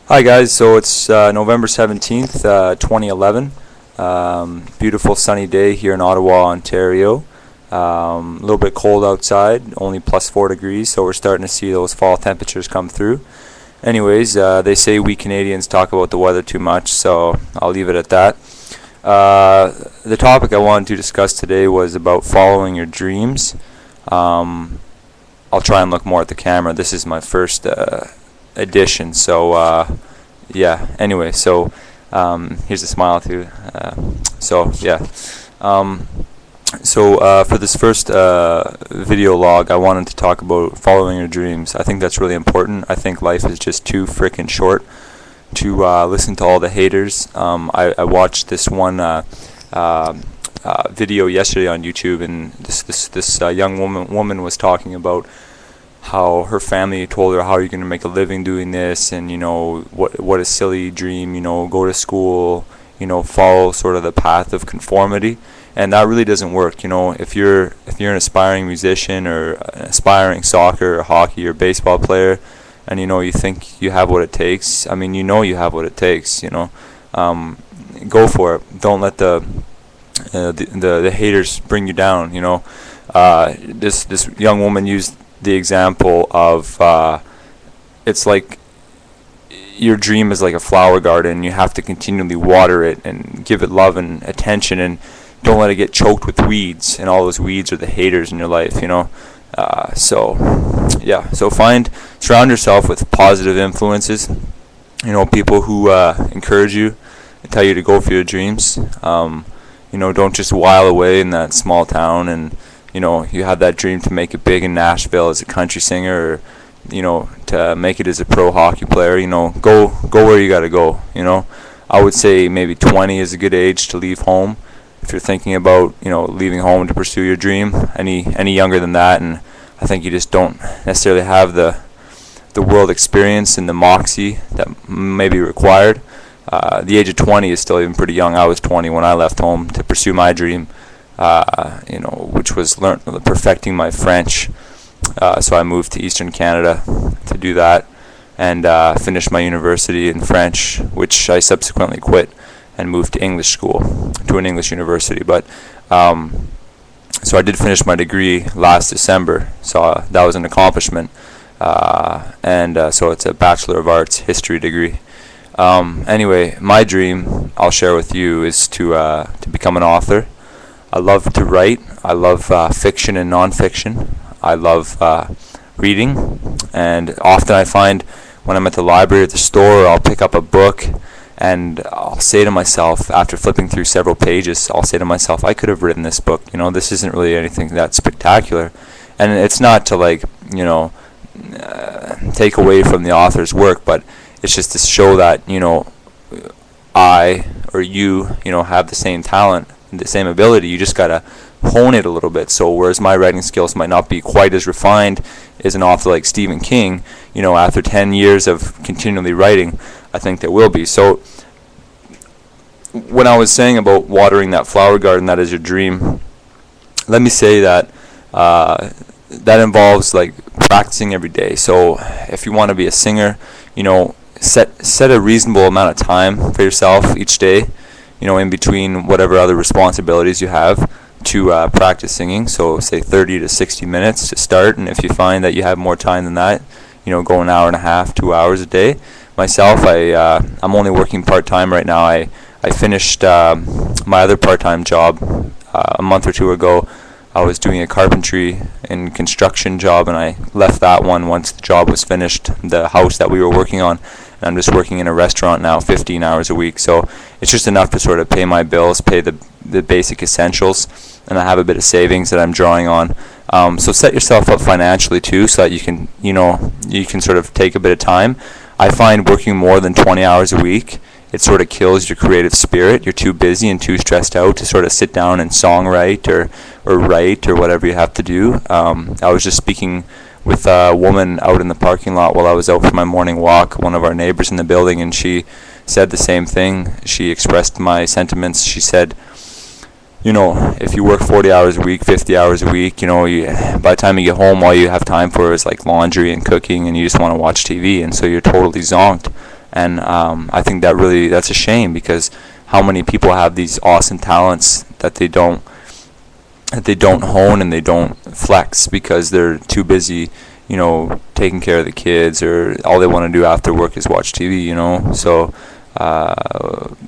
Hi guys, so it's November 17th, 2011. Beautiful sunny day here in Ottawa, Ontario. A little bit cold outside, only plus 4 degrees, so we're starting to see those fall temperatures come through. Anyways, they say we Canadians talk about the weather too much, so I'll leave it at that. The topic I wanted to discuss today was about following your dreams. I'll try and look more at the camera. This is my first edition, so yeah, anyway, so here's a smile too. For this first video log, I wanted to talk about following your dreams. I think that's really important. I think life is just too freaking short to listen to all the haters. I watched this one video yesterday on YouTube, and this young woman was talking about how her family told her, how are you going to make a living doing this, and what a silly dream, go to school, follow sort of the path of conformity. And that really doesn't work. If you're an aspiring musician or an aspiring soccer or hockey or baseball player, and you think you have what it takes, I mean, you have what it takes, go for it. Don't let the haters bring you down. This young woman used the example of it's like your dream is like a flower garden. You have to continually water it and give it love and attention, and don't let it get choked with weeds, and all those weeds are the haters in your life. So surround yourself with positive influences, people who encourage you and tell you to go for your dreams. Don't just while away in that small town and you have that dream to make it big in Nashville as a country singer, or to make it as a pro hockey player. Go where you got to go. I would say maybe 20 is a good age to leave home if you're thinking about leaving home to pursue your dream. Any younger than that, and I think you just don't necessarily have the world experience and the moxie that may be required. The age of 20 is still even pretty young. I was 20 when I left home to pursue my dream, which was perfecting my French. So I moved to Eastern Canada to do that, and finished my university in French, which I subsequently quit and moved to English school, to an English university. But so I did finish my degree last December, so that was an accomplishment. So it's a Bachelor of Arts History degree. Anyway, my dream I'll share with you is to become an author. I love to write. I love fiction and nonfiction. I love reading, and often I find when I'm at the library or the store, I'll pick up a book and I'll say to myself, after flipping through several pages, I'll say to myself, I could have written this book. This isn't really anything that spectacular. And it's not to take away from the author's work, but it's just to show that I or you have the same talent, the same ability. You just gotta hone it a little bit. So whereas my writing skills might not be quite as refined as an author like Stephen King, after 10 years of continually writing, I think there will be. So when I was saying about watering that flower garden, that is your dream, let me say that that involves practicing every day. So if you want to be a singer, set a reasonable amount of time for yourself each day, in between whatever other responsibilities you have, to practice singing. So say 30 to 60 minutes to start, and if you find that you have more time than that, go an hour and a half, 2 hours a day. Myself, I'm only working part-time right now. I finished my other part-time job a month or two ago. I was doing a carpentry and construction job, and I left that one once the job was finished, the house that we were working on. And I'm just working in a restaurant now, 15 hours a week. So it's just enough to sort of pay my bills, pay the basic essentials, and I have a bit of savings that I'm drawing on. So set yourself up financially too, so that you can sort of take a bit of time. I find working more than 20 hours a week, it sort of kills your creative spirit. You're too busy and too stressed out to sort of sit down and songwrite or write or whatever you have to do. I was just speaking with a woman out in the parking lot while I was out for my morning walk, one of our neighbors in the building, and she said the same thing. She expressed my sentiments. She said, if you work 40 hours a week, 50 hours a week, by the time you get home, all you have time for is laundry and cooking, and you just want to watch TV, and so you're totally zonked. And I think that's a shame, because how many people have these awesome talents that they don't hone and they don't flex because they're too busy, taking care of the kids, or all they want to do after work is watch TV,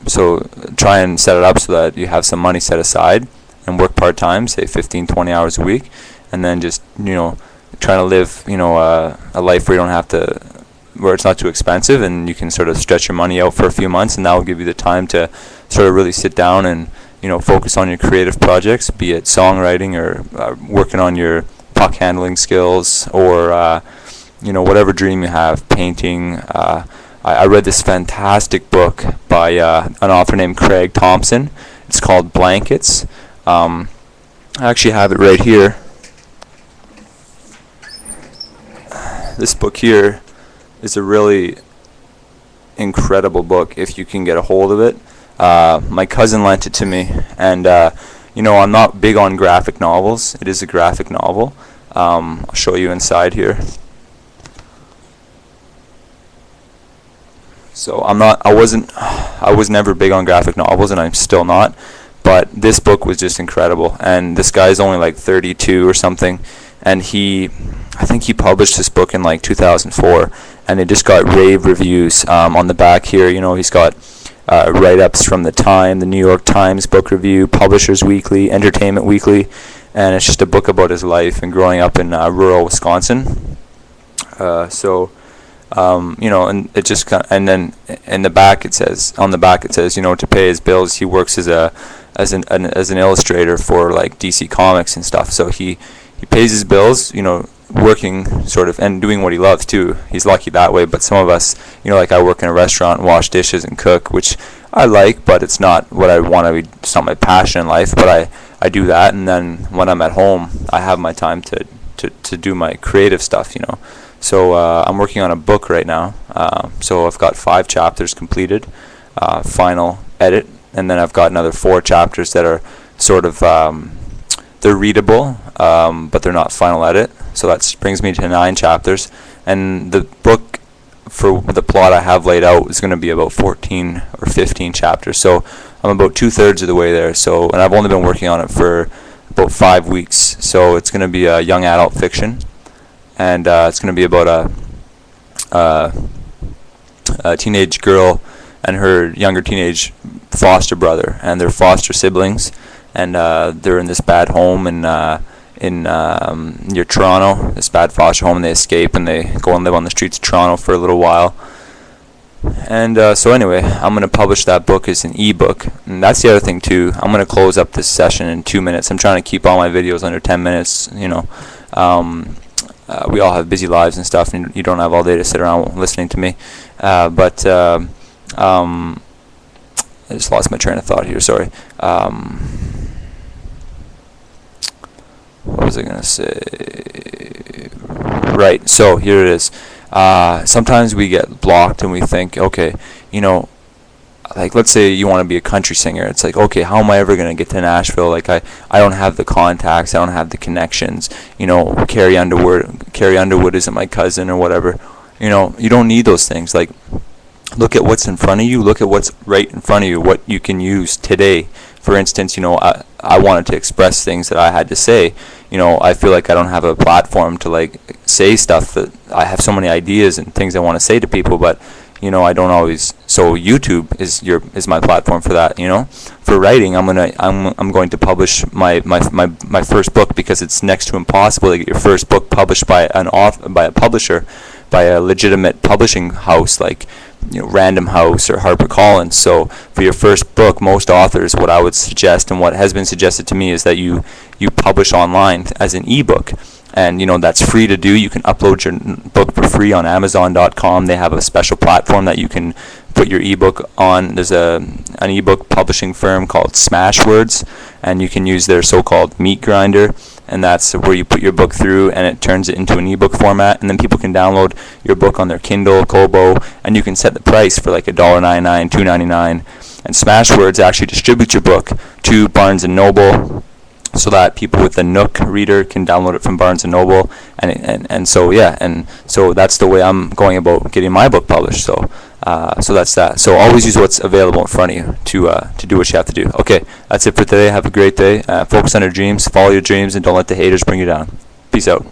so try and set it up so that you have some money set aside and work part-time, say 15-20 hours a week, and then just trying to live a life where you don't have to, where it's not too expensive, and you can sort of stretch your money out for a few months, and that will give you the time to sort of really sit down and focus on your creative projects, be it songwriting or working on your puck handling skills, or whatever dream you have, painting. I read this fantastic book by an author named Craig Thompson. It's called Blankets. I actually have it right here. This book here is a really incredible book if you can get a hold of it. My cousin lent it to me, and I'm not big on graphic novels. It is a graphic novel. I'll show you inside here. So I was never big on graphic novels, and I'm still not, but this book was just incredible. And this guy's only like 32 or something, and I think he published this book in like 2004, and it just got rave reviews. On the back here, he's got write-ups from the Time, the New York Times Book Review, Publishers Weekly, Entertainment Weekly, and it's just a book about his life and growing up in rural Wisconsin. And it just and then in the back it says, to pay his bills, he works as an illustrator for like DC Comics and stuff. So he pays his bills, working sort of and doing what he loves too. He's lucky that way. But some of us, like I work in a restaurant, wash dishes and cook, which I like, but it's not what I want to be. It's not my passion in life, but I do that, and then when I'm at home, I have my time to do my creative stuff, So I'm working on a book right now. So I've got 5 chapters completed, final edit, and then I've got another 4 chapters that are sort of they're readable, but they're not final edit. So that brings me to 9 chapters, and the book, for the plot I have laid out, is going to be about 14 or 15 chapters. So I'm about 2/3 of the way there. So, and I've only been working on it for about 5 weeks. So it's going to be a young adult fiction. And it's going to be about a teenage girl and her younger teenage foster brother, and their foster siblings, and they're in this bad home in near Toronto, this bad foster home, and they escape and they go and live on the streets of Toronto for a little while. And so anyway, I'm going to publish that book as an ebook, and that's the other thing too. I'm going to close up this session in 2 minutes. I'm trying to keep all my videos under 10 minutes, we all have busy lives and stuff, and you don't have all day to sit around listening to me. But I just lost my train of thought here, sorry. What was I going to say? Right, so here it is. Sometimes we get blocked and we think, okay, like let's say you want to be a country singer. It's like, okay, how am I ever going to get to Nashville? Like I don't have the contacts, I don't have the connections. Carrie Underwood isn't my cousin or whatever. You don't need those things. Like, look at what's in front of you. Look at what's right in front of you, what you can use today. For instance, I wanted to express things that I had to say. I feel like I don't have a platform to like say stuff, that I have so many ideas and things I want to say to people, but I don't always. So YouTube is my platform for that. For writing, I'm going to publish my first book, because it's next to impossible to get your first book published by a publisher, by a legitimate publishing house like Random House or HarperCollins. So for your first book, most authors, what I would suggest and what has been suggested to me is that you publish online as an ebook. And that's free to do. You can upload your book for free on Amazon.com. They have a special platform that you can put your ebook on. There's an ebook publishing firm called Smashwords, and you can use their so-called meat grinder, and that's where you put your book through, and it turns it into an ebook format. And then people can download your book on their Kindle, Kobo, and you can set the price for like $1.99, $2.99. And Smashwords actually distributes your book to Barnes & Noble, so that people with the Nook reader can download it from Barnes & Noble, and so yeah, and so that's the way I'm going about getting my book published. So So that's that. So always use what's available in front of you to do what you have to do. Okay, that's it for today. Have a great day. Focus on your dreams, follow your dreams, and don't let the haters bring you down. Peace out.